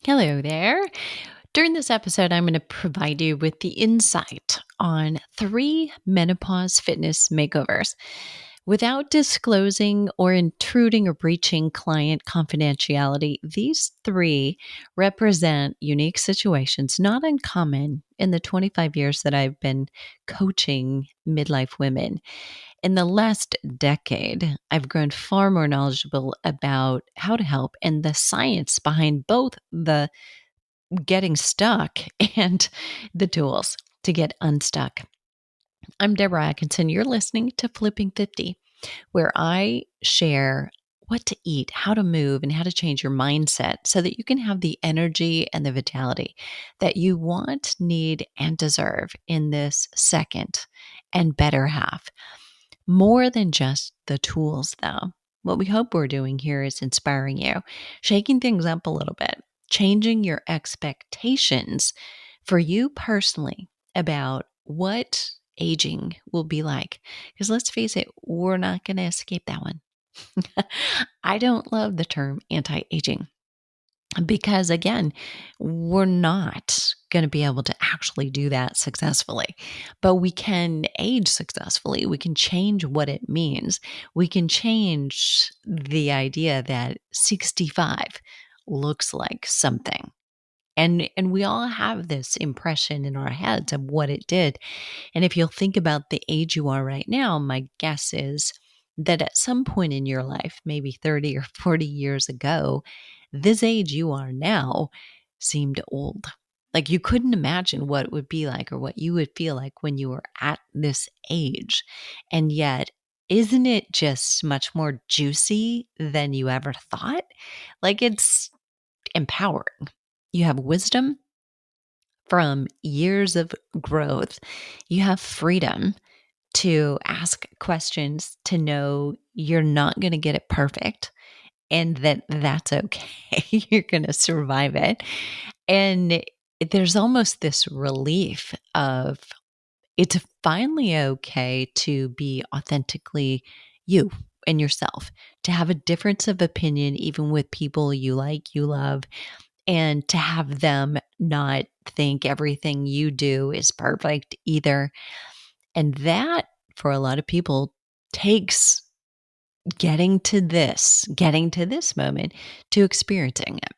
Hello there. During this episode, I'm going to provide you with the insight on 3 menopause fitness makeovers. Without disclosing or intruding or breaching client confidentiality, these 3 represent unique situations not uncommon in the 25 years that I've been coaching midlife women. In the last decade, I've grown far more knowledgeable about how to help and the science behind both the getting stuck and the tools to get unstuck. I'm Deborah Atkinson. You're listening to Flipping 50, where I share what to eat, how to move, and how to change your mindset so that you can have the energy and the vitality that you want, need, and deserve in this second and better half. More than just the tools, though. What we hope we're doing here is inspiring you, shaking things up a little bit, changing your expectations for you personally about what aging will be like. Because let's face it, we're not going to escape that one. I don't love the term anti aging because, again, we're not going to be able to actually do that successfully, but we can age successfully. We can change what it means. We can change the idea that 65 looks like something. And we all have this impression in our heads of what it did. And if you'll think about the age you are right now, my guess is that at some point in your life, maybe 30 or 40 years ago, this age you are now seemed old. Like you couldn't imagine what it would be like or what you would feel like when you were at this age. And yet, isn't it just much more juicy than you ever thought? Like it's empowering. You have wisdom from years of growth. You have freedom to ask questions, to know you're not going to get it perfect and that that's okay. You're going to survive it. And there's almost this relief of it's finally okay to be authentically you and yourself, to have a difference of opinion, even with people you like, you love, and to have them not think everything you do is perfect either. And that, for a lot of people, takes getting to this moment to experiencing it.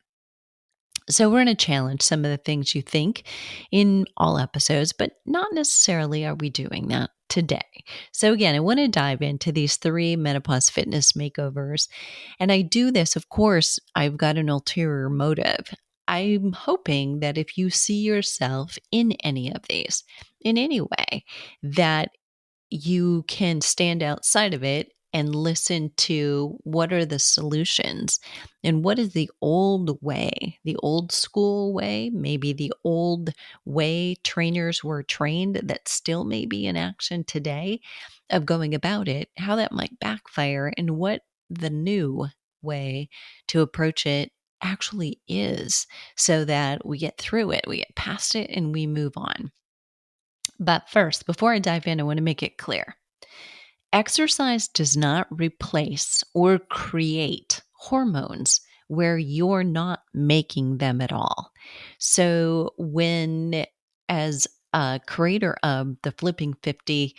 So, we're going to challenge some of the things you think in all episodes, but not necessarily are we doing that today. So, again, I want to dive into these 3 menopause fitness makeovers. And I do this, of course, I've got an ulterior motive. I'm hoping that if you see yourself in any of these, in any way, that you can stand outside of it and listen to what are the solutions and what is the old way, the old school way, maybe the old way trainers were trained that still may be in action today of going about it, how that might backfire and what the new way to approach it actually is so that we get through it, we get past it, and we move on. But first, before I dive in, I want to make it clear. Exercise does not replace or create hormones where you're not making them at all. So, as a creator of the Flipping 50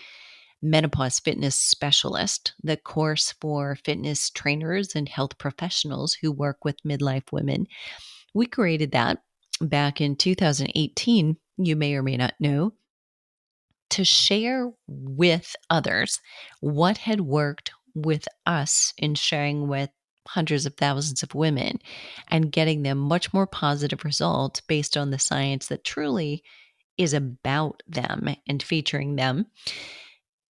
Menopause Fitness Specialist, the course for fitness trainers and health professionals who work with midlife women, we created that back in 2018. You may or may not know, to share with others what had worked with us in sharing with hundreds of thousands of women and getting them much more positive results based on the science that truly is about them and featuring them.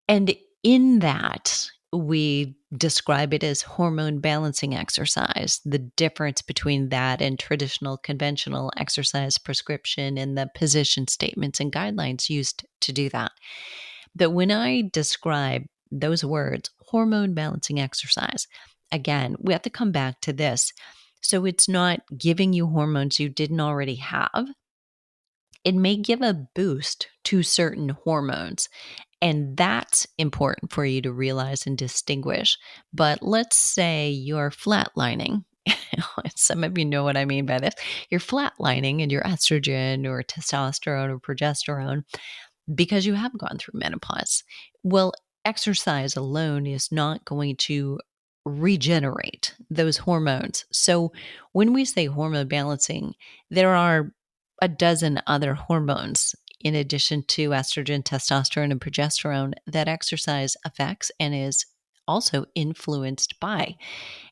And in that, we describe it as hormone balancing exercise, the difference between that and traditional conventional exercise prescription and the position statements and guidelines used to do that. That when I describe those words, hormone balancing exercise, again, we have to come back to this. So it's not giving you hormones you didn't already have. It may give a boost to certain hormones. And that's important for you to realize and distinguish. But let's say you're flatlining Some of you know what I mean by this. You're flatlining in your estrogen or testosterone or progesterone because you have gone through menopause. Well, exercise alone is not going to regenerate those hormones. So when we say hormone balancing, there are a dozen other hormones in addition to estrogen, testosterone, and progesterone that exercise affects and is also influenced by.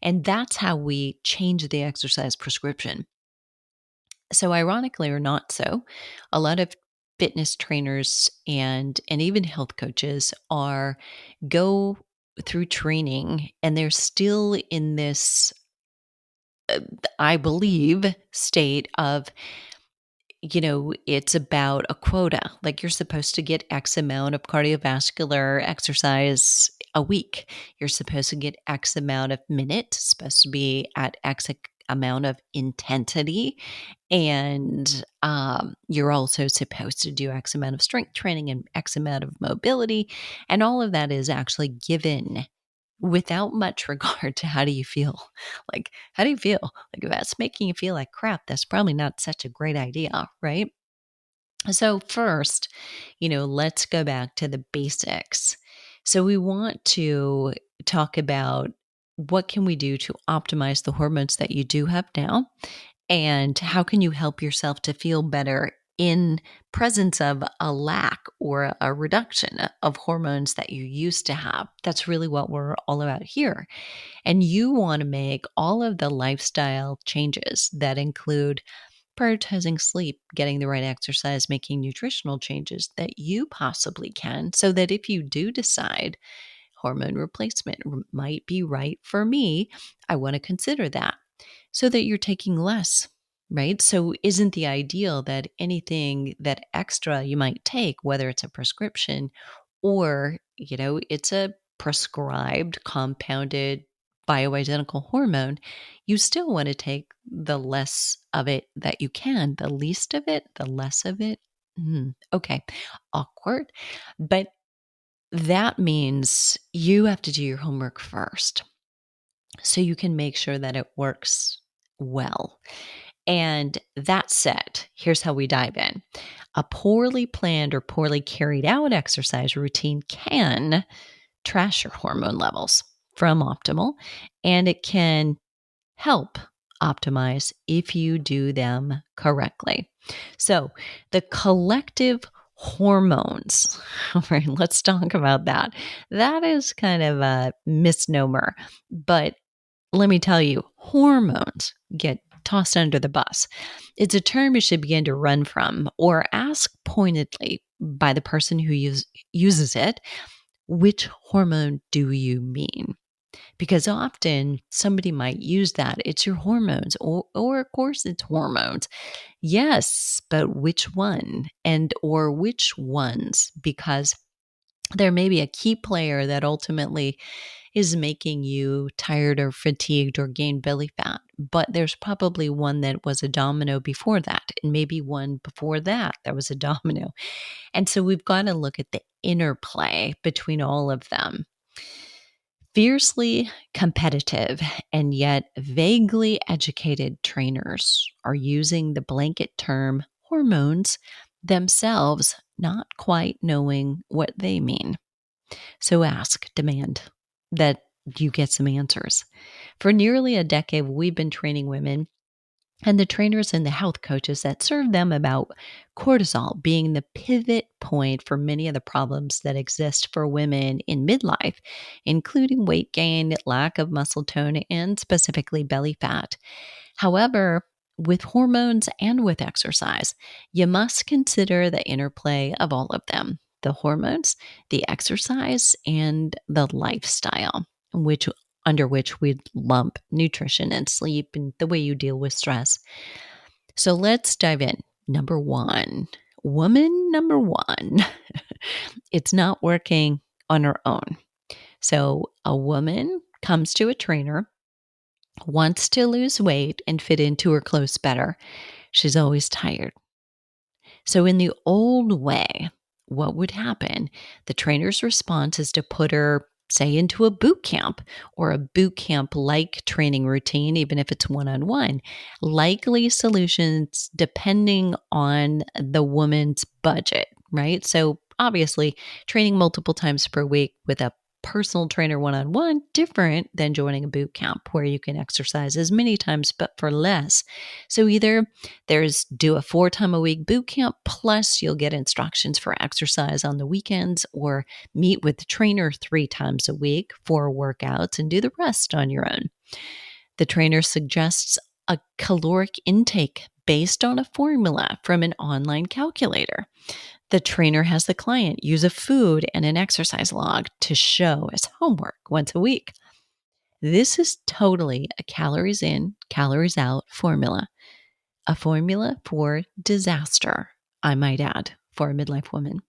And that's how we change the exercise prescription. So, ironically or not so, a lot of fitness trainers and even health coaches are go through training and they're still in this I believe state of it's about a quota. Like you're supposed to get X amount of cardiovascular exercise a week. You're supposed to get X amount of minutes, supposed to be at amount of intensity. And you're also supposed to do X amount of strength training and X amount of mobility. And all of that is actually given without much regard to how do you feel. Like, how do you feel? Like, if that's making you feel like crap, that's probably not such a great idea, right? So, first, let's go back to the basics. So, we want to talk about what can we do to optimize the hormones that you do have now, and how can you help yourself to feel better in presence of a lack or a reduction of hormones that you used to have. That's really what we're all about here. And you want to make all of the lifestyle changes that include prioritizing sleep, getting the right exercise, making nutritional changes that you possibly can, so that if you do decide hormone replacement might be right for me, I want to consider that so that you're taking less, right? So, isn't the ideal that anything that extra you might take, whether it's a prescription or, it's a prescribed compounded bioidentical hormone, you still want to take the less of it that you can, the least of it, the less of it. Okay, awkward. But that means you have to do your homework first so you can make sure that it works well. And that said, here's how we dive in. A poorly planned or poorly carried out exercise routine can trash your hormone levels from optimal, and it can help optimize if you do them correctly. So, the collective hormones, all right, let's talk about that. That is kind of a misnomer, but let me tell you, hormones get tossed under the bus. It's a term you should begin to run from or ask pointedly by the person who uses it, which hormone do you mean? Because often somebody might use that. It's your hormones, or of course it's hormones. Yes, but which one? And or which ones? Because there may be a key player that ultimately is making you tired or fatigued or gain belly fat. But there's probably one that was a domino before that, and maybe one before that that was a domino. And so we've got to look at the interplay between all of them. Fiercely competitive and yet vaguely educated trainers are using the blanket term hormones themselves, not quite knowing what they mean. So ask, demand that you get some answers. For nearly a decade, we've been training women and the trainers and the health coaches that serve them about cortisol being the pivot point for many of the problems that exist for women in midlife, including weight gain, lack of muscle tone, and specifically belly fat. However, with hormones and with exercise, you must consider the interplay of all of them: the hormones, the exercise, and the lifestyle, which under which we lump nutrition and sleep and the way you deal with stress. So let's dive in. Number one, woman number one, it's not working on her own. So a woman comes to a trainer, wants to lose weight and fit into her clothes better. She's always tired. So in the old way, what would happen? The trainer's response is to put her say, into a boot camp or a boot camp like training routine, even if it's one on one. Likely solutions depending on the woman's budget, right? So, obviously, training multiple times per week with a personal trainer one on one, different than joining a boot camp where you can exercise as many times but for less. So, either there's do a 4 time a week boot camp, plus you'll get instructions for exercise on the weekends, or meet with the trainer 3 times a week for workouts and do the rest on your own. The trainer suggests a caloric intake based on a formula from an online calculator. The trainer has the client use a food and an exercise log to show as homework once a week. This is totally a calories in, calories out formula. A formula for disaster, I might add, for a midlife woman.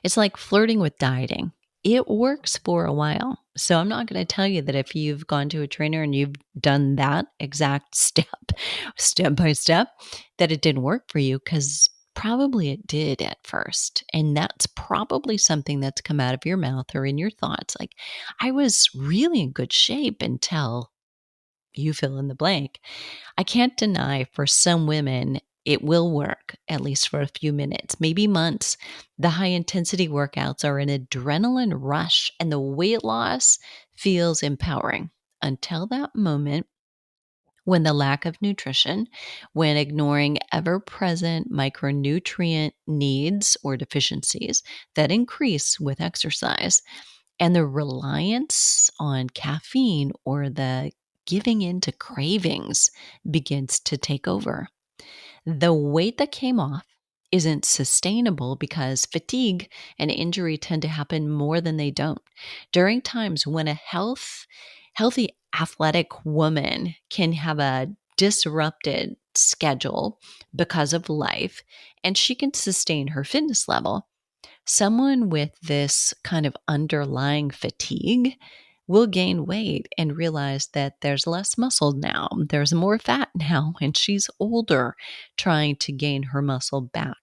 It's like flirting with dieting. It works for a while. So I'm not going to tell you that if you've gone to a trainer and you've done that exact step by step, that it didn't work for you, because probably it did at first. And that's probably something that's come out of your mouth or in your thoughts. Like, I was really in good shape until you fill in the blank. I can't deny for some women, it will work, at least for a few minutes, maybe months. The high intensity workouts are an adrenaline rush, and the weight loss feels empowering until that moment when the lack of nutrition, when ignoring ever present micronutrient needs or deficiencies that increase with exercise, and the reliance on caffeine or the giving in to cravings begins to take over. The weight that came off isn't sustainable because fatigue and injury tend to happen more than they don't. During times when a healthy athletic woman can have a disrupted schedule because of life, and she can sustain her fitness level, someone with this kind of underlying fatigue will gain weight and realize that there's less muscle now, there's more fat now, and she's older trying to gain her muscle back.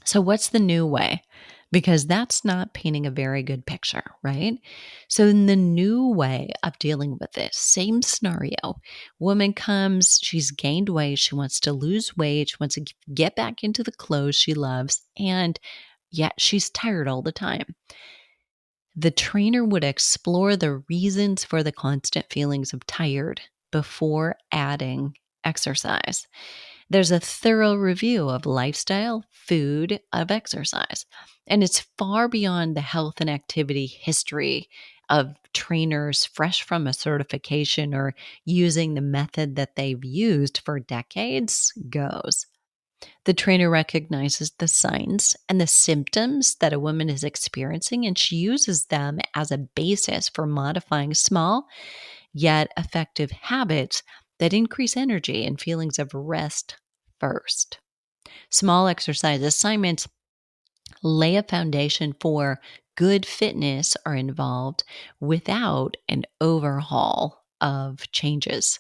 So, what's the new way? Because that's not painting a very good picture, right? So, in the new way of dealing with this, same scenario, woman comes, she's gained weight, she wants to lose weight, she wants to get back into the clothes she loves, and yet she's tired all the time. The trainer would explore the reasons for the constant feelings of tired before adding exercise. There's a thorough review of lifestyle, food, of exercise, and it's far beyond the health and activity history of trainers fresh from a certification or using the method that they've used for decades goes. The trainer recognizes the signs and the symptoms that a woman is experiencing, and she uses them as a basis for modifying small yet effective habits that increase energy and feelings of rest first. Small exercise assignments lay a foundation for good fitness are involved without an overhaul of changes.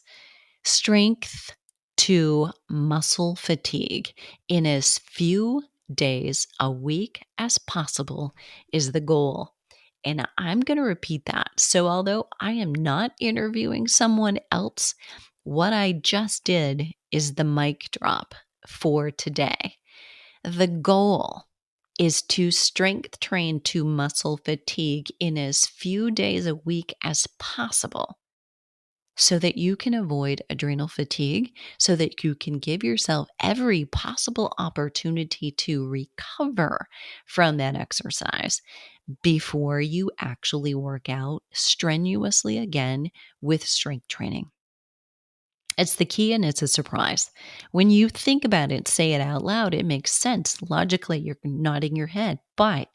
Strength to muscle fatigue in as few days a week as possible is the goal. And I'm going to repeat that. So, although I am not interviewing someone else, what I just did is the mic drop for today. The goal is to strength train to muscle fatigue in as few days a week as possible, so that you can avoid adrenal fatigue, so that you can give yourself every possible opportunity to recover from that exercise before you actually work out strenuously again with strength training. It's the key, and it's a surprise. When you think about it, say it out loud, it makes sense. Logically, you're nodding your head. But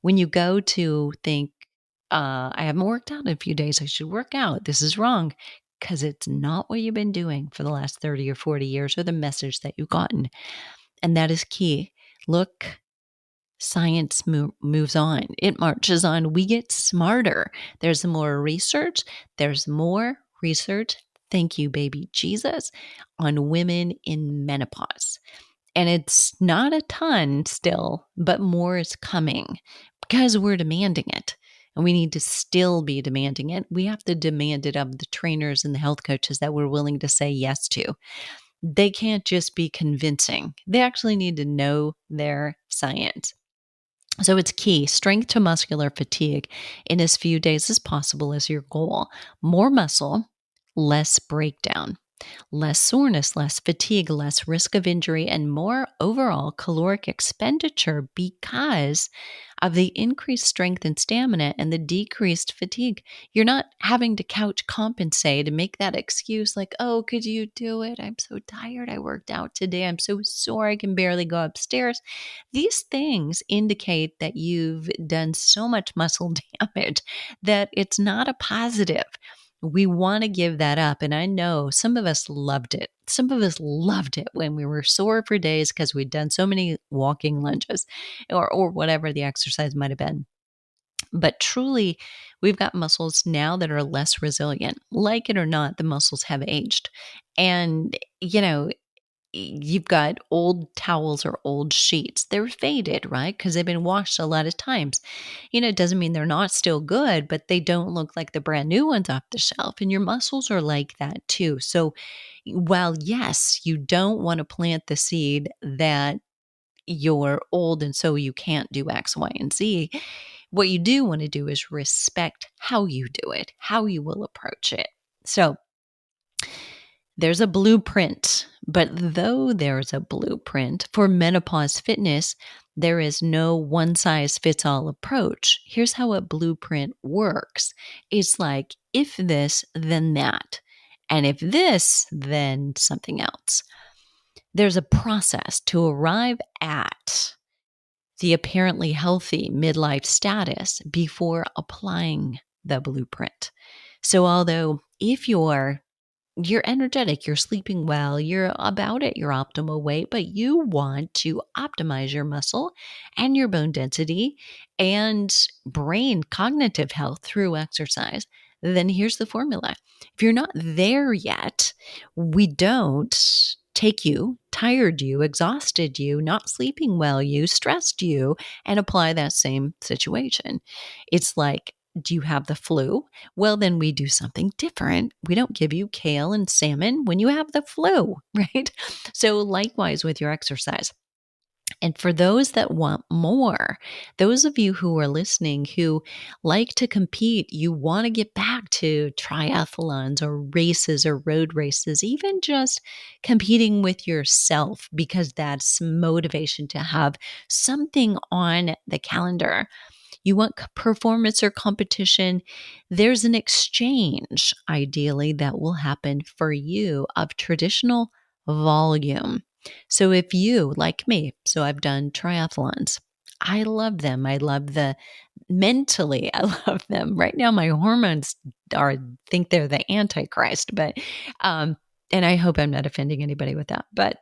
when you go to think, I haven't worked out in a few days, I should work out, this is wrong, because it's not what you've been doing for the last 30 or 40 years, or the message that you've gotten. And that is key. Look, science moves on. It marches on. We get smarter. There's more research. There's more research. Thank you, baby Jesus, on women in menopause. And it's not a ton still, but more is coming because we're demanding it. and we need to still be demanding it. We have to demand it of the trainers and the health coaches that we're willing to say yes to. They can't just be convincing. They actually need to know their science. So it's key. Strength to muscular fatigue in as few days as possible is your goal. More muscle, less breakdown, less soreness, less fatigue, less risk of injury, and more overall caloric expenditure because of the increased strength and stamina and the decreased fatigue. You're not having to couch compensate and make that excuse like, oh, could you do it? I'm so tired. I worked out today. I'm so sore. I can barely go upstairs. These things indicate that you've done so much muscle damage that it's not a positive. We want to give that up. And I know some of us loved it. Some of us loved it when we were sore for days because we'd done so many walking lunges or whatever the exercise might have been. But truly, we've got muscles now that are less resilient. Like it or not, the muscles have aged. And, you've got old towels or old sheets. They're faded, right? Because they've been washed a lot of times. It doesn't mean they're not still good, but they don't look like the brand new ones off the shelf. And your muscles are like that too. So while, yes, you don't want to plant the seed that you're old and so you can't do X, Y, and Z, what you do want to do is respect how you do it, how you will approach it. So there's a blueprint, but though there's a blueprint for menopause fitness, there is no one size fits all approach. Here's how a blueprint works. It's like, if this, then that. And if this, then something else. There's a process to arrive at the apparently healthy midlife status before applying the blueprint. So although if you're energetic, you're sleeping well, you're about at your optimal weight, but you want to optimize your muscle and your bone density and brain cognitive health through exercise, then here's the formula. If you're not there yet, we don't take you, tired you, exhausted you, not sleeping well you, stressed you, and apply that same situation. It's like, do you have the flu? Well, then we do something different. We don't give you kale and salmon when you have the flu, right? So likewise with your exercise. And for those that want more, those of you who are listening who like to compete, you want to get back to triathlons or races or road races, even just competing with yourself, because that's motivation to have something on the calendar. You want performance or competition, there's an exchange, ideally, that will happen for you of traditional volume. So if you, like me, so I've done triathlons. I love them. I love mentally, I love them. Right now, my hormones think they're the Antichrist, but, and I hope I'm not offending anybody with that, but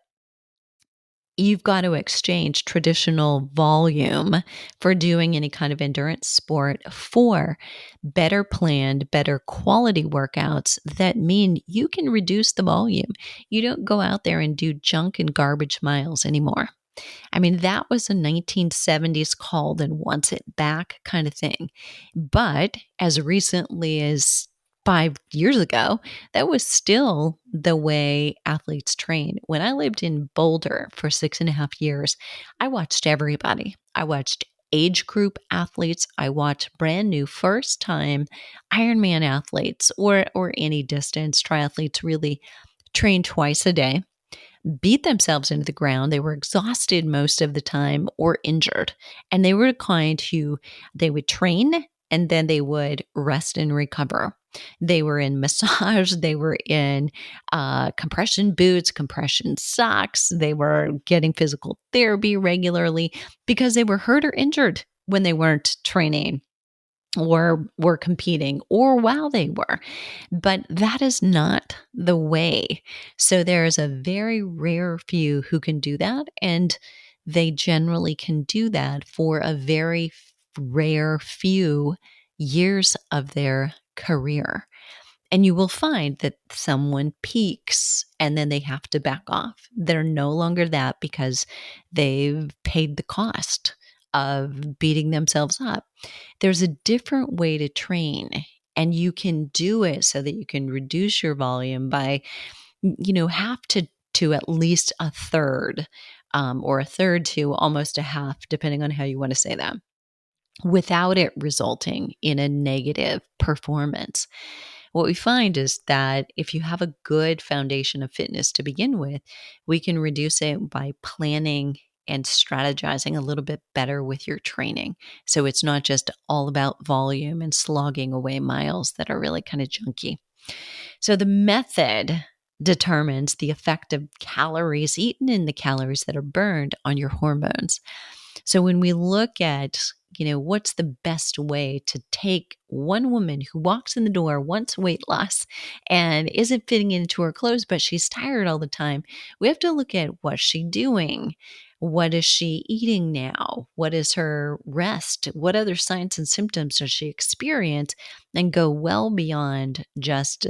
you've got to exchange traditional volume for doing any kind of endurance sport for better planned, better quality workouts that mean you can reduce the volume. You don't go out there and do junk and garbage miles anymore. I mean, that was a 1970s called and wants it back kind of thing. But as recently as 5 years ago, that was still the way athletes train. When I lived in Boulder for 6.5 years, I watched everybody. I watched age group athletes. I watched brand new first time Ironman athletes or any distance triathletes really train twice a day, beat themselves into the ground. They were exhausted most of the time or injured. And they were the kind who they would train and then they would rest and recover. They were in massage. They were in compression boots, compression socks. They were getting physical therapy regularly because they were hurt or injured when they weren't training or were competing or while they were. But that is not the way. So there is a very rare few who can do that. And they generally can do that for a very rare few years of their career. And you will find that someone peaks and then they have to back off. They're no longer that because they've paid the cost of beating themselves up. There's a different way to train, and you can do it so that you can reduce your volume by, half to at least a third, or a third to almost a half, depending on how you want to say that, without it resulting in a negative performance. What we find is that if you have a good foundation of fitness to begin with, we can reduce it by planning and strategizing a little bit better with your training. So it's not just all about volume and slogging away miles that are really kind of junky. So the method determines the effect of calories eaten and the calories that are burned on your hormones. So when we look at, what's the best way to take one woman who walks in the door, wants weight loss, and isn't fitting into her clothes, but she's tired all the time, we have to look at what's she doing? What is she eating now? What is her rest? What other signs and symptoms does she experience? And go well beyond just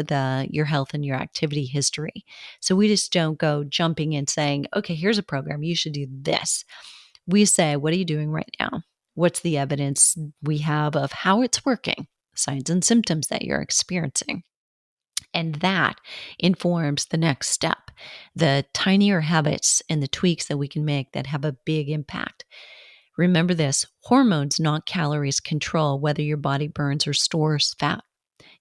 your health and your activity history. So we just don't go jumping in saying, okay, here's a program, you should do this. We say, what are you doing right now? What's the evidence we have of how it's working? Signs and symptoms that you're experiencing. And that informs the next step, the tinier habits and the tweaks that we can make that have a big impact. Remember this, hormones, not calories, control whether your body burns or stores fat.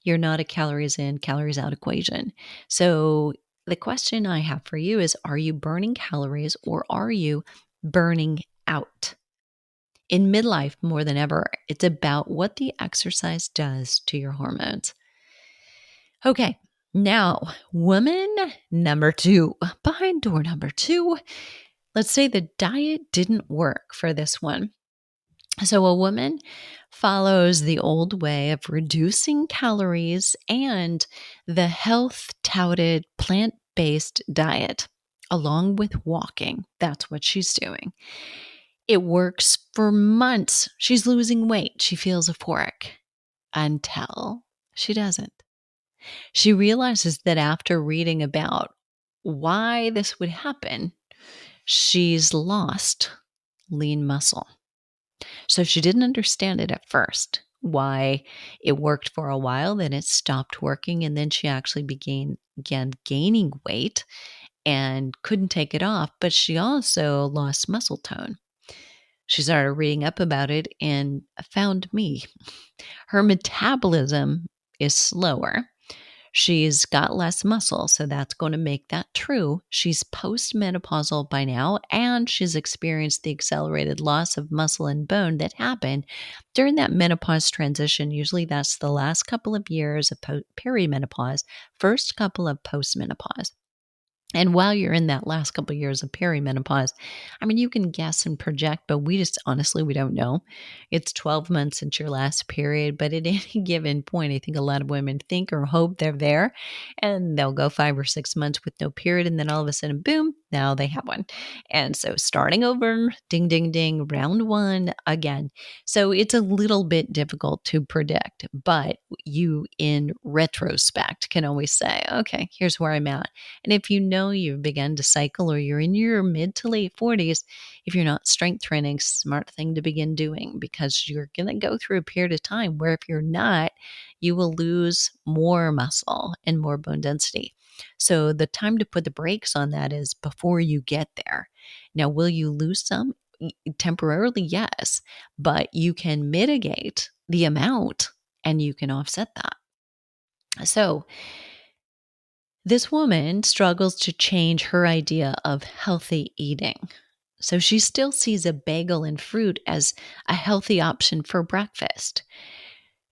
You're not a calories in, calories out equation. So the question I have for you is, are you burning calories or are you burning out? In midlife, more than ever, it's about what the exercise does to your hormones. Okay, now, woman number 2, behind door number 2. Let's say the diet didn't work for this one. So a woman follows the old way of reducing calories and the health touted plant-based diet, along with walking. That's what she's doing. It works for months. She's losing weight. She feels euphoric until she doesn't. She realizes that after reading about why this would happen, she's lost lean muscle. So she didn't understand it at first, why it worked for a while, then it stopped working, and then she actually began gaining weight and couldn't take it off, but she also lost muscle tone. She started reading up about it and found me. Her metabolism is slower. She's got less muscle, so that's going to make that true. She's postmenopausal by now, and she's experienced the accelerated loss of muscle and bone that happened during that menopause transition. Usually that's the last couple of years of perimenopause, first couple of postmenopause. And while you're in that last couple of years of perimenopause, you can guess and project, but we don't know. It's 12 months since your last period, but at any given point, I think a lot of women think or hope they're there, and they'll go 5 or 6 months with no period, and then all of a sudden, boom, now they have one. And so starting over, ding, ding, ding, round 1 again. So it's a little bit difficult to predict, but you, in retrospect, can always say, okay, here's where I'm at. And if you know you've begun to cycle or you're in your mid to late 40s, if you're not strength training, smart thing to begin doing, because you're going to go through a period of time where if you're not, you will lose more muscle and more bone density. So the time to put the brakes on that is before you get there. Now, will you lose some? Temporarily, yes, but you can mitigate the amount and you can offset that. So this woman struggles to change her idea of healthy eating. So she still sees a bagel and fruit as a healthy option for breakfast,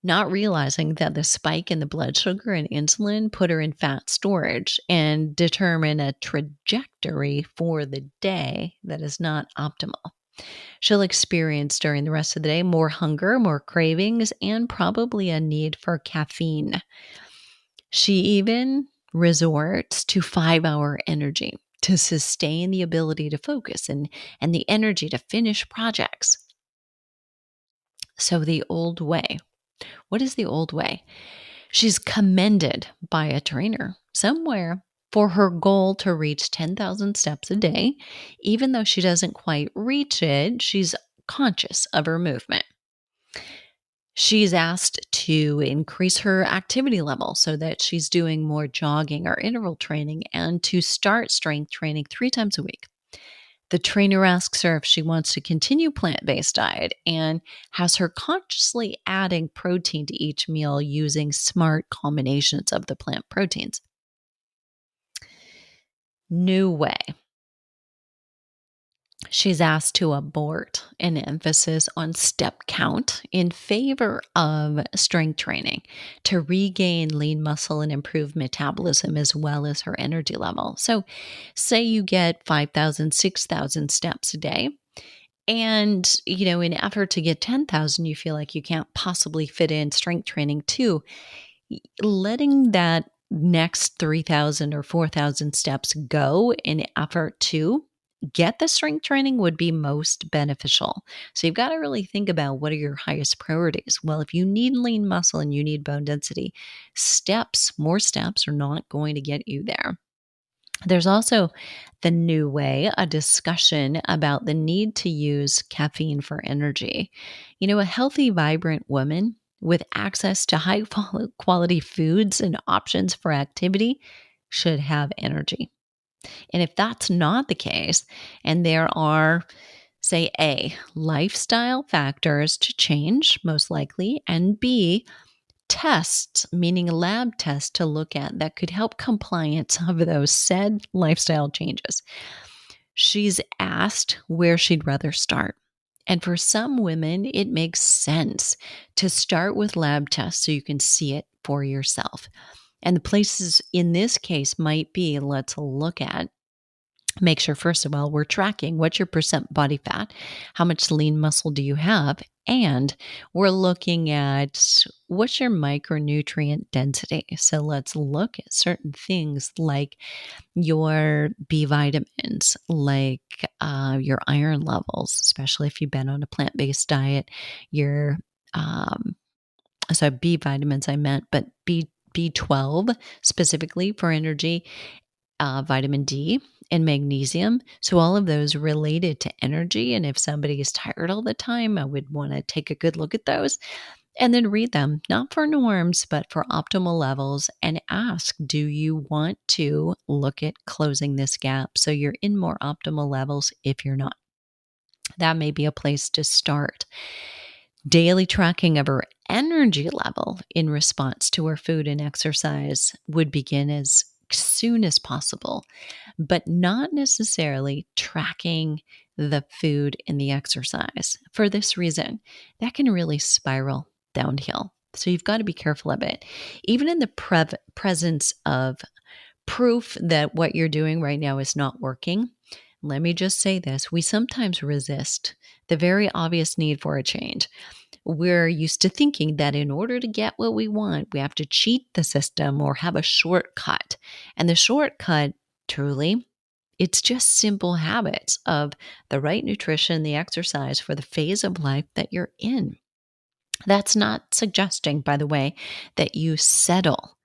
not realizing that the spike in the blood sugar and insulin put her in fat storage and determine a trajectory for the day that is not optimal. She'll experience during the rest of the day more hunger, more cravings, and probably a need for caffeine. She even resorts to 5-hour energy to sustain the ability to focus and the energy to finish projects. So the old way. What is the old way? She's commended by a trainer somewhere for her goal to reach 10,000 steps a day. Even though she doesn't quite reach it, she's conscious of her movement. She's asked to increase her activity level so that she's doing more jogging or interval training and to start strength training 3 times a week. The trainer asks her if she wants to continue plant-based diet and has her consciously adding protein to each meal using smart combinations of the plant proteins. New way. She's asked to abort an emphasis on step count in favor of strength training to regain lean muscle and improve metabolism as well as her energy level. So, say you get 5,000, 6,000 steps a day. And, in effort to get 10,000, you feel like you can't possibly fit in strength training too. Letting that next 3,000 or 4,000 steps go in effort to get the strength training would be most beneficial. So you've got to really think about what are your highest priorities. Well, if you need lean muscle and you need bone density, more steps are not going to get you there. There's also the new way, a discussion about the need to use caffeine for energy. A healthy, vibrant woman with access to high quality foods and options for activity should have energy. And if that's not the case, and there are, say, A, lifestyle factors to change, most likely, and B, tests, meaning a lab test to look at that could help compliance of those said lifestyle changes. She's asked where she'd rather start. And for some women, it makes sense to start with lab tests so you can see it for yourself. And the places in this case might be, let's look at, make sure, first of all, we're tracking what's your percent body fat, how much lean muscle do you have, and we're looking at what's your micronutrient density. So let's look at certain things like your B vitamins, like your iron levels, especially if you've been on a plant-based diet, your B vitamins I meant, but B12 specifically for energy, vitamin D and magnesium. So all of those related to energy. And if somebody is tired all the time, I would want to take a good look at those and then read them, not for norms, but for optimal levels, and ask, do you want to look at closing this gap so you're in more optimal levels if you're not? That may be a place to start. Daily tracking of her energy level in response to her food and exercise would begin as soon as possible, but not necessarily tracking the food and the exercise. For this reason, that can really spiral downhill. So you've got to be careful of it. Even in the presence of proof that what you're doing right now is not working, let me just say this. We sometimes resist the very obvious need for a change. We're used to thinking that in order to get what we want, we have to cheat the system or have a shortcut. And the shortcut, truly, it's just simple habits of the right nutrition, the exercise for the phase of life that you're in. That's not suggesting, by the way, that you settle.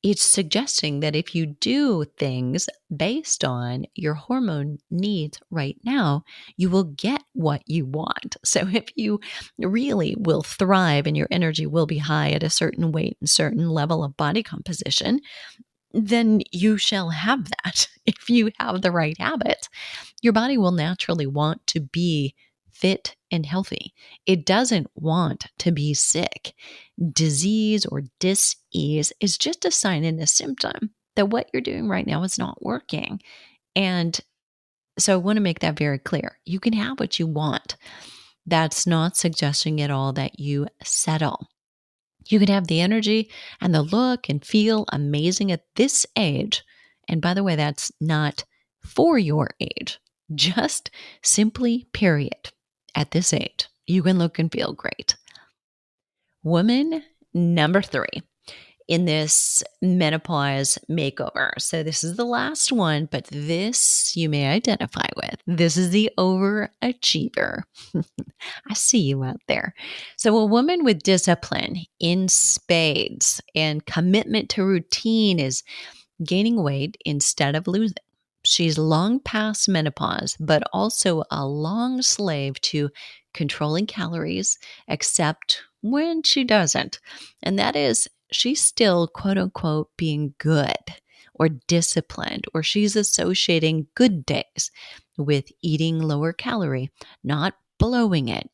It's suggesting that if you do things based on your hormone needs right now, you will get what you want. So if you really will thrive and your energy will be high at a certain weight and certain level of body composition, then you shall have that. If you have the right habits, your body will naturally want to be fit and healthy. It doesn't want to be sick. Disease or dis-ease is just a sign and a symptom that what you're doing right now is not working. And so I want to make that very clear. You can have what you want. That's not suggesting at all that you settle. You can have the energy and the look and feel amazing at this age. And by the way, that's not for your age, just simply, period. At this age, you can look and feel great. Woman number 3 in this menopause makeover. So this is the last one, but this you may identify with. This is the overachiever. I see you out there. So a woman with discipline in spades and commitment to routine is gaining weight instead of losing. She's long past menopause, but also a long slave to controlling calories, except when she doesn't. And that is, she's still quote unquote being good or disciplined, or she's associating good days with eating lower calorie, not blowing it.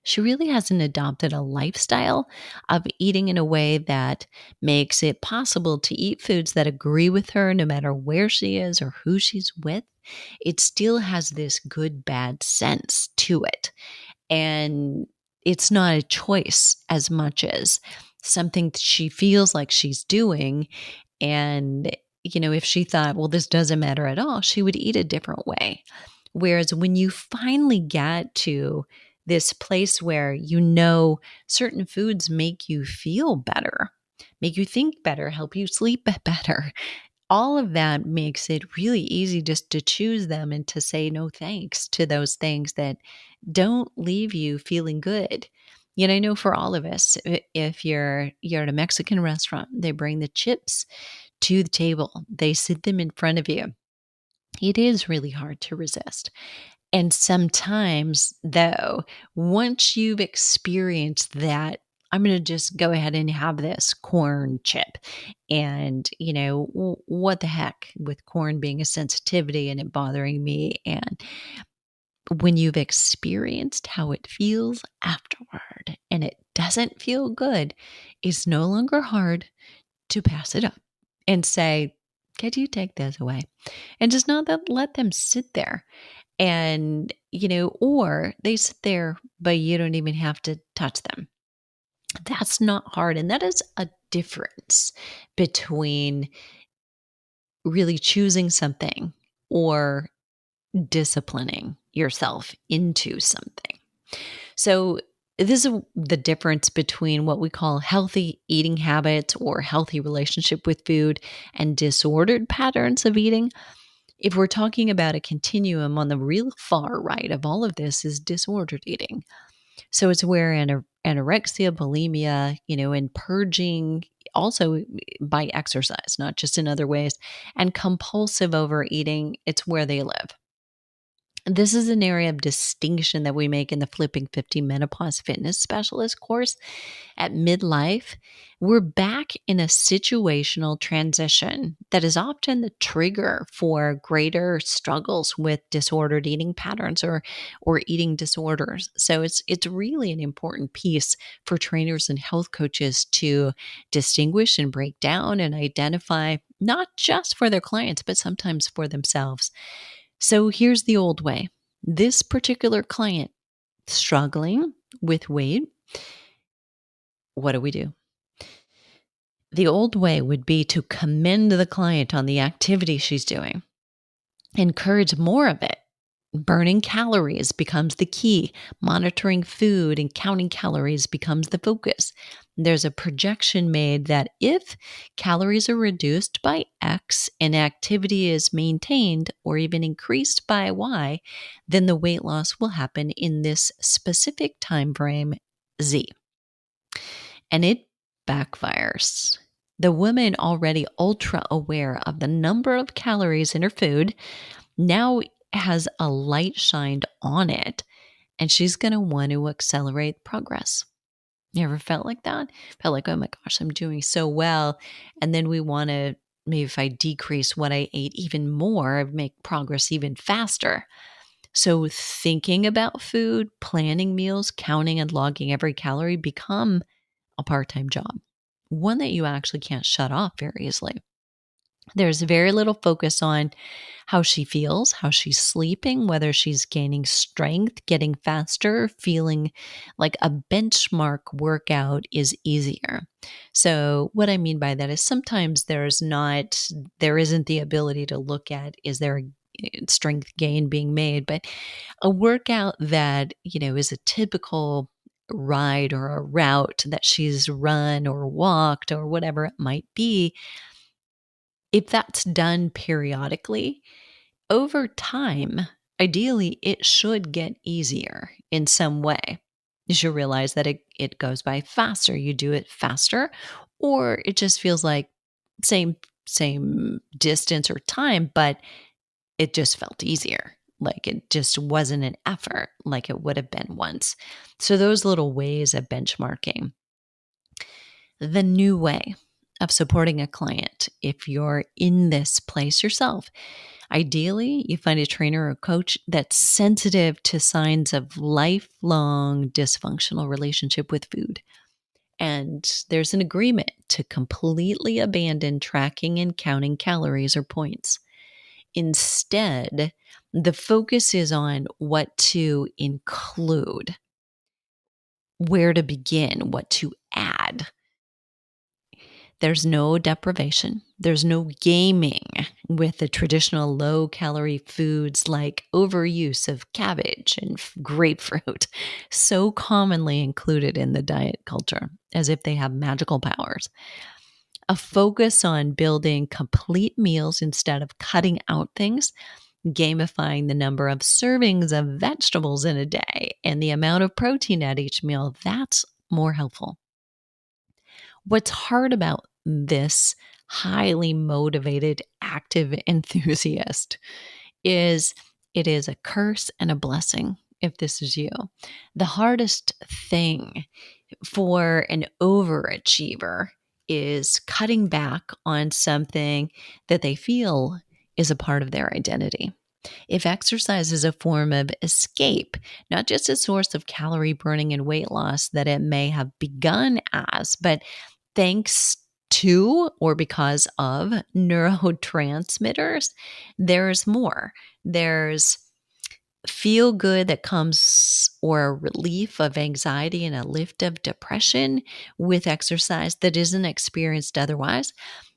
She really hasn't adopted a lifestyle of eating in a way that makes it possible to eat foods that agree with her no matter where she is or who she's with. It still has this good bad sense to it. And it's not a choice as much as something that she feels like she's doing. And, if she thought, well, this doesn't matter at all, she would eat a different way. Whereas when you finally get to this place where certain foods make you feel better, make you think better, help you sleep better, all of that makes it really easy just to choose them and to say no thanks to those things that don't leave you feeling good. I know for all of us, if you're at a Mexican restaurant, they bring the chips to the table, they sit them in front of you. It is really hard to resist. And sometimes, though, once you've experienced that, I'm going to just go ahead and have this corn chip. And, what the heck with corn being a sensitivity and it bothering me. And when you've experienced how it feels afterward and it doesn't feel good, it's no longer hard to pass it up and say, could you take this away? And just not let them sit there. And, or they sit there, but you don't even have to touch them. That's not hard. And that is a difference between really choosing something or disciplining yourself into something. So, this is the difference between what we call healthy eating habits or healthy relationship with food and disordered patterns of eating. If we're talking about a continuum, on the real far right of all of this is disordered eating. So it's where anorexia, bulimia, and purging, also by exercise, not just in other ways, and compulsive overeating, it's where they live. This is an area of distinction that we make in the Flipping 50 Menopause Fitness Specialist course. At midlife, we're back in a situational transition that is often the trigger for greater struggles with disordered eating patterns or eating disorders. So it's really an important piece for trainers and health coaches to distinguish and break down and identify, not just for their clients, but sometimes for themselves. So here's the old way. This particular client struggling with weight, what do? The old way would be to commend the client on the activity she's doing, encourage more of it. Burning calories becomes the key. Monitoring food and counting calories becomes the focus. There's a projection made that if calories are reduced by X and activity is maintained or even increased by Y, then the weight loss will happen in this specific time frame, Z. And it backfires. The woman, already ultra aware of the number of calories in her food, now has a light shined on it, and she's going to want to accelerate progress. You ever felt like that? Felt like, oh my gosh, I'm doing so well. And then we want to, maybe if I decrease what I ate even more, make progress even faster. So thinking about food, planning meals, counting and logging every calorie become a part-time job, one that you actually can't shut off very easily. There's very little focus on how she feels, how she's sleeping, whether she's gaining strength, getting faster, feeling like a benchmark workout is easier. So what I mean by that is sometimes there isn't the ability to look at, is there a strength gain being made, but a workout that, is a typical ride or a route that she's run or walked or whatever it might be, if that's done periodically, over time, ideally, it should get easier in some way. You should realize that it goes by faster. You do it faster, or it just feels like same distance or time, but it just felt easier. Like it just wasn't an effort like it would have been once. So those little ways of benchmarking. The new way of supporting a client, if you're in this place yourself, ideally you find a trainer or coach that's sensitive to signs of lifelong dysfunctional relationship with food. And there's an agreement to completely abandon tracking and counting calories or points. Instead, the focus is on what to include, where to begin, what to add. There's no deprivation. There's no gaming with the traditional low calorie foods like overuse of cabbage and grapefruit, so commonly included in the diet culture as if they have magical powers. A focus on building complete meals instead of cutting out things, gamifying the number of servings of vegetables in a day and the amount of protein at each meal, that's more helpful. What's hard about this highly motivated, active enthusiast is it is a curse and a blessing if this is you. The hardest thing for an overachiever is cutting back on something that they feel is a part of their identity. If exercise is a form of escape, not just a source of calorie burning and weight loss that it may have begun as, but thanks to or because of neurotransmitters, there's more. There's feel good that comes or a relief of anxiety and a lift of depression with exercise that isn't experienced otherwise.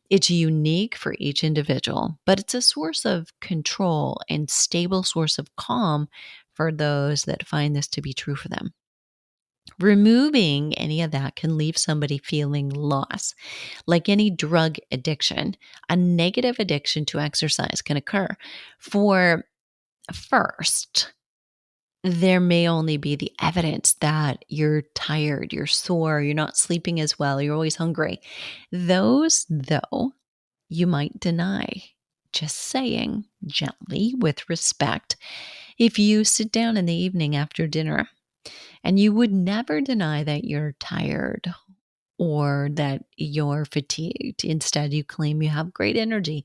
It's unique for each individual, but it's a source of control and stable source of calm for those that find this to be true for them. Removing any of that can leave somebody feeling lost. Like any drug addiction, a negative addiction to exercise can occur. For first, there may only be the evidence that you're tired, you're sore, you're not sleeping as well, you're always hungry. Those, though, you might deny. Just saying, gently, with respect. If you sit down in the evening after dinner and you would never deny that you're tired or that you're fatigued, instead, you claim you have great energy,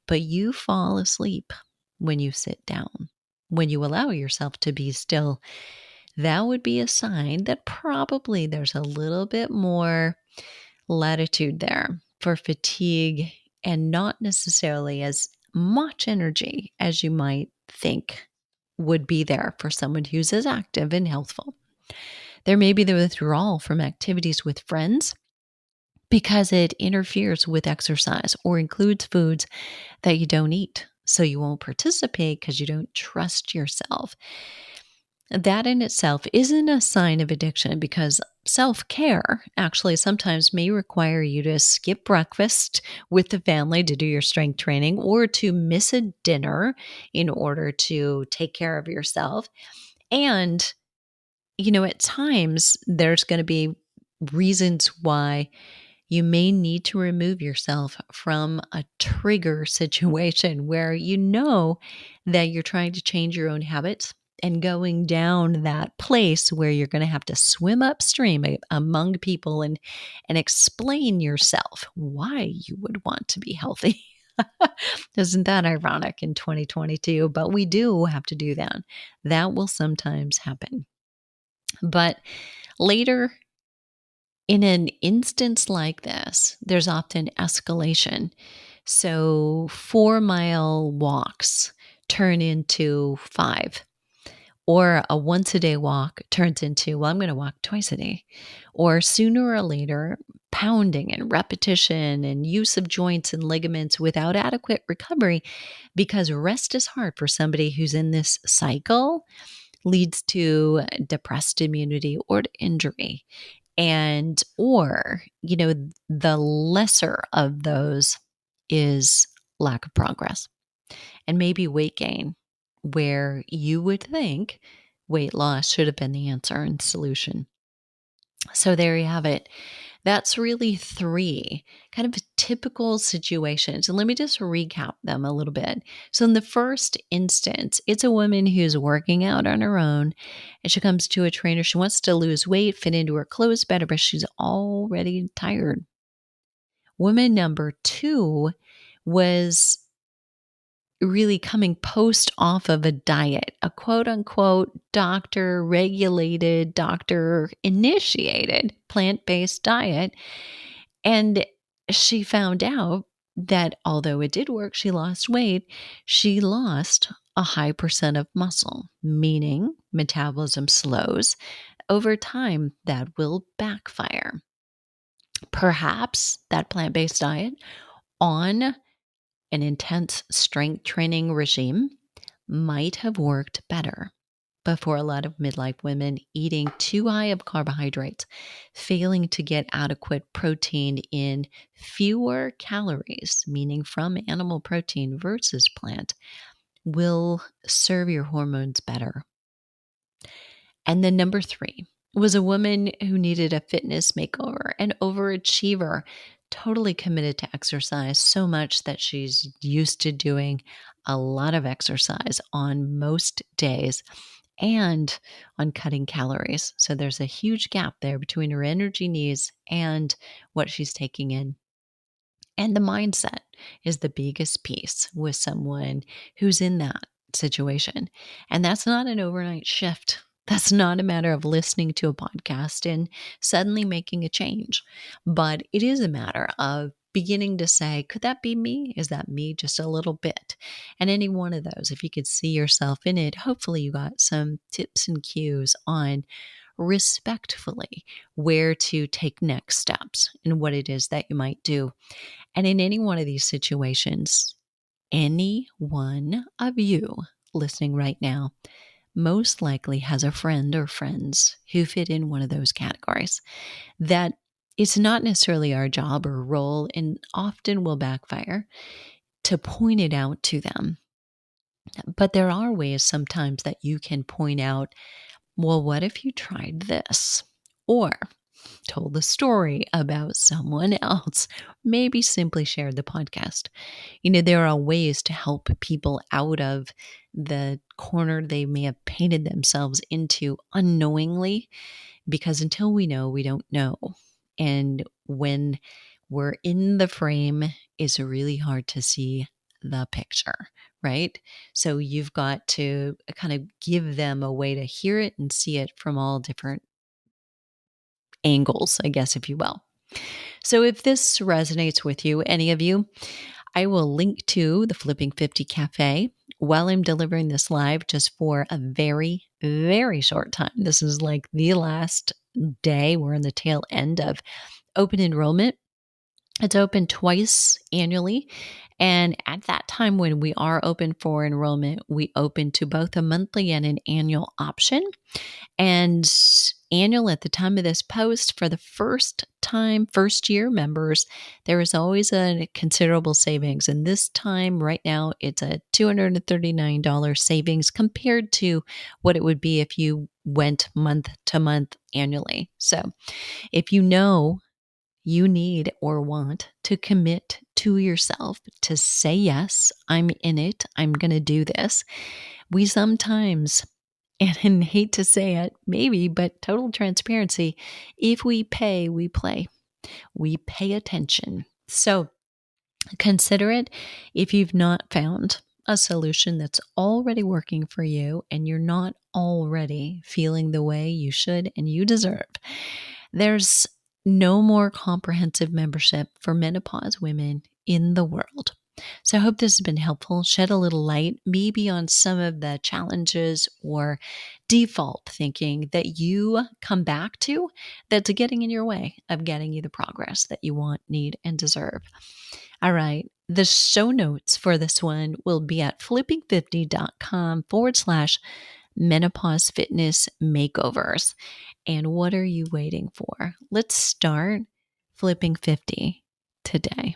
but you fall asleep when you sit down. When you allow yourself to be still, that would be a sign that probably there's a little bit more latitude there for fatigue and not necessarily as much energy as you might think would be there for someone who's as active and healthful. There may be the withdrawal from activities with friends because it interferes with exercise or includes foods that you don't eat. So you won't participate because you don't trust yourself. That in itself isn't a sign of addiction because self-care actually sometimes may require you to skip breakfast with the family to do your strength training or to miss a dinner in order to take care of yourself. And, at times there's going to be reasons why you may need to remove yourself from a trigger situation where you know that you're trying to change your own habits and going down that place where you're going to have to swim upstream among people and explain yourself why you would want to be healthy. Isn't that ironic in 2022? But we do have to do that. That will sometimes happen. But later, in an instance like this, there's often escalation. So 4-mile walks turn into 5, or a once a day walk turns into, well, I'm going to walk twice a day. Or sooner or later, pounding and repetition and use of joints and ligaments without adequate recovery, because rest is hard for somebody who's in this cycle, leads to depressed immunity or to injury. And, or, the lesser of those is lack of progress and maybe weight gain, where you would think weight loss should have been the answer and solution. So there you have it. That's really three kind of typical situations. And let me just recap them a little bit. So, in the first instance, it's a woman who's working out on her own and she comes to a trainer. She wants to lose weight, fit into her clothes better, but she's already tired. Woman number two was really coming post off of a diet, a quote unquote doctor regulated, doctor initiated plant based diet. And she found out that although it did work, she lost weight, she lost a high percent of muscle, meaning metabolism slows. Over time, that will backfire. Perhaps that plant based diet on an intense strength training regime might have worked better. But for a lot of midlife women, eating too high of carbohydrates, failing to get adequate protein in fewer calories, meaning from animal protein versus plant, will serve your hormones better. And then number three was a woman who needed a fitness makeover, an overachiever, totally committed to exercise so much that she's used to doing a lot of exercise on most days and on cutting calories. So there's a huge gap there between her energy needs and what she's taking in. And the mindset is the biggest piece with someone who's in that situation. And that's not an overnight shift. That's not a matter of listening to a podcast and suddenly making a change. But it is a matter of beginning to say, could that be me? Is that me just a little bit? And any one of those, if you could see yourself in it, hopefully you got some tips and cues on respectfully where to take next steps and what it is that you might do. And in any one of these situations, any one of you listening right now most likely has a friend or friends who fit in one of those categories. That it's not necessarily our job or role and often will backfire to point it out to them. But there are ways sometimes that you can point out, well, what if you tried this? Or told the story about someone else, maybe simply shared the podcast. There are ways to help people out of the corner they may have painted themselves into unknowingly, because until we know, we don't know. And when we're in the frame, it's really hard to see the picture, right? So you've got to kind of give them a way to hear it and see it from all different angles, I guess, if you will. So if this resonates with you, any of you, I will link to the Flipping 50 Cafe while I'm delivering this live just for a very, very short time. This is like the last day. We're in the tail end of open enrollment. It's open twice annually. And at that time when we are open for enrollment, we open to both a monthly and an annual option. And annual at the time of this post for the first year members, there is always a considerable savings. And this time right now, it's a $239 savings compared to what it would be if you went month to month annually. So if you know you need or want to commit to yourself to say, yes, I'm in it, I'm going to do this. We sometimes, and hate to say it, maybe, but total transparency, if we pay, we play. We pay attention. So consider it if you've not found a solution that's already working for you and you're not already feeling the way you should and you deserve. There's no more comprehensive membership for menopause women in the world. So I hope this has been helpful, shed a little light, maybe on some of the challenges or default thinking that you come back to that's getting in your way of getting you the progress that you want, need, and deserve. All right. The show notes for this one will be at flipping50.com/menopause fitness makeovers. And what are you waiting for? Let's start flipping 50 today.